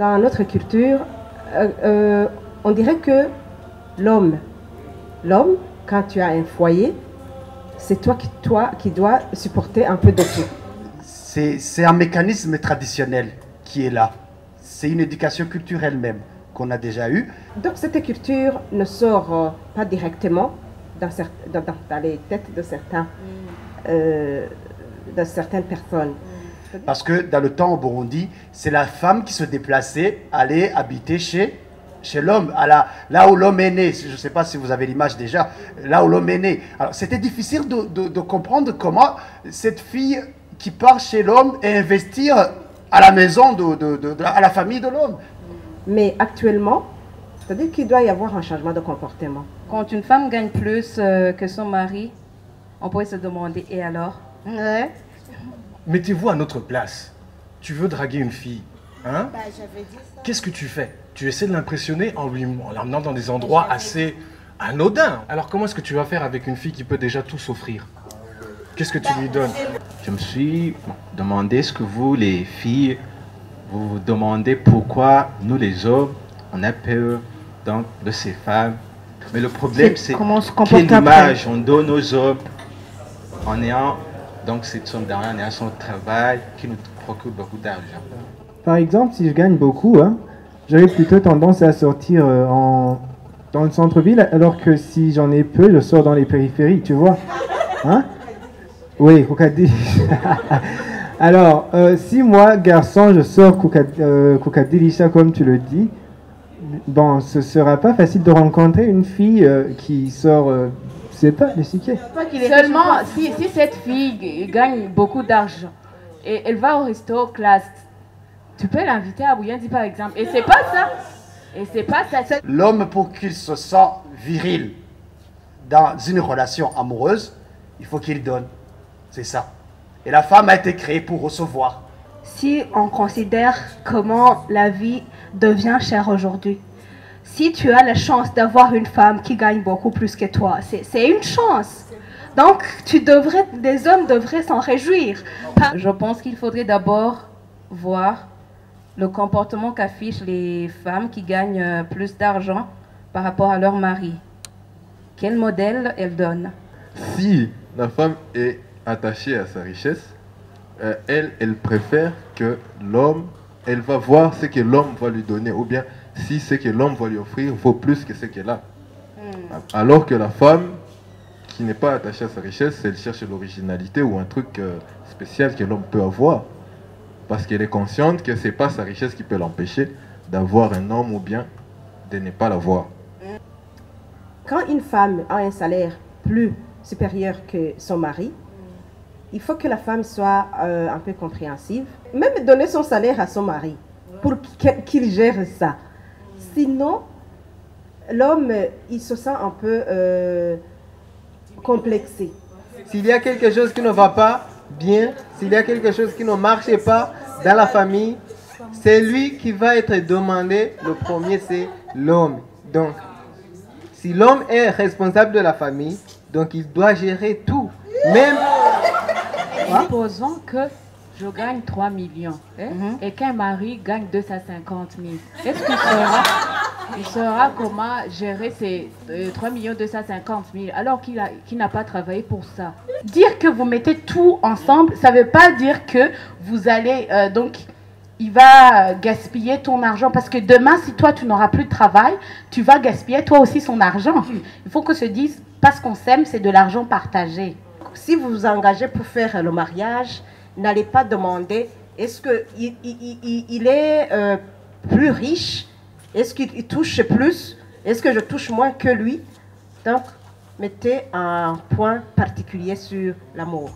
Dans notre culture, on dirait que l'homme, quand tu as un foyer, c'est toi qui dois supporter un peu de tout. C'est un mécanisme traditionnel qui est là. C'est une éducation culturelle même qu'on a déjà eue. Donc cette culture ne sort pas directement dans les têtes de certaines personnes. Parce que dans le temps au Burundi, c'est la femme qui se déplaçait, allait habiter chez l'homme, là où l'homme est né. Je ne sais pas si vous avez l'image déjà, là où l'homme est né. Alors c'était difficile de comprendre comment cette fille qui part chez l'homme et investir à la maison, à la famille de l'homme. Mais actuellement, c'est-à-dire qu'il doit y avoir un changement de comportement. Quand une femme gagne plus que son mari, on pourrait se demander, et alors? Ouais. Mettez-vous à notre place. Tu veux draguer une fille, hein? Qu'est-ce que tu fais? Tu essaies de l'impressionner en l'emmenant dans des endroits assez anodins. Alors comment est-ce que tu vas faire avec une fille qui peut déjà tout s'offrir? Qu'est-ce que tu lui donnes? Je me suis demandé ce que vous, les filles, vous demandez pourquoi nous, les hommes, on a peur donc, de ces femmes. Mais le problème, c'est quelle image on donne aux hommes en ayant donc cette somme d'argent, en ayant son travail qui nous procure beaucoup d'argent. Par exemple, si je gagne beaucoup, hein, j'aurais plutôt tendance à sortir dans le centre-ville, alors que si j'en ai peu, je sors dans les périphéries, tu vois. Hein? Oui, Kokadilisha. Alors, si moi, garçon, je sors Kokadilisha comme tu le dis, bon, ce sera pas facile de rencontrer une fille qui sort, je sais pas, les siquets. Seulement, si cette fille gagne beaucoup d'argent et elle va au resto classe, tu peux l'inviter à Bouillandi par exemple. Et c'est pas ça. Et c'est pas ça. L'homme, pour qu'il se sente viril dans une relation amoureuse, il faut qu'il donne. C'est ça. Et la femme a été créée pour recevoir. Si on considère comment la vie devient chère aujourd'hui, si tu as la chance d'avoir une femme qui gagne beaucoup plus que toi, c'est une chance. Donc, des hommes devraient s'en réjouir. Je pense qu'il faudrait d'abord voir le comportement qu'affichent les femmes qui gagnent plus d'argent par rapport à leur mari. Quel modèle elles donnent? Si la femme est attachée à sa richesse, elle préfère que l'homme, elle va voir ce que l'homme va lui donner, ou bien si ce que l'homme va lui offrir vaut plus que ce qu'elle a. Alors que la femme qui n'est pas attachée à sa richesse, elle cherche l'originalité ou un truc spécial que l'homme peut avoir. Parce qu'elle est consciente que ce n'est pas sa richesse qui peut l'empêcher d'avoir un homme ou bien de ne pas l'avoir. Quand une femme a un salaire plus supérieur que son mari, il faut que la femme soit un peu compréhensive. Même donner son salaire à son mari pour qu'il gère ça. Sinon, l'homme, il se sent un peu complexé. S'il y a quelque chose qui ne va pas bien, s'il y a quelque chose qui ne marche pas dans la famille, c'est lui qui va être demandé. Le premier, c'est l'homme. Donc, si l'homme est responsable de la famille, donc il doit gérer tout. Même... Supposons que je gagne 3 millions et qu'un mari gagne 250 000. Est-ce qu'il saura comment gérer ces 3 250 000 alors qu'il n'a pas travaillé pour ça? Dire que vous mettez tout ensemble, ça ne veut pas dire que vous allez... il va gaspiller ton argent parce que demain, si toi, tu n'auras plus de travail, tu vas gaspiller toi aussi son argent. Il faut que se dise, parce qu'on s'aime, c'est de l'argent partagé. Si vous vous engagez pour faire le mariage, n'allez pas demander est-ce qu'il est plus riche, est-ce qu'il touche plus, est-ce que je touche moins que lui. Donc, mettez un point particulier sur l'amour.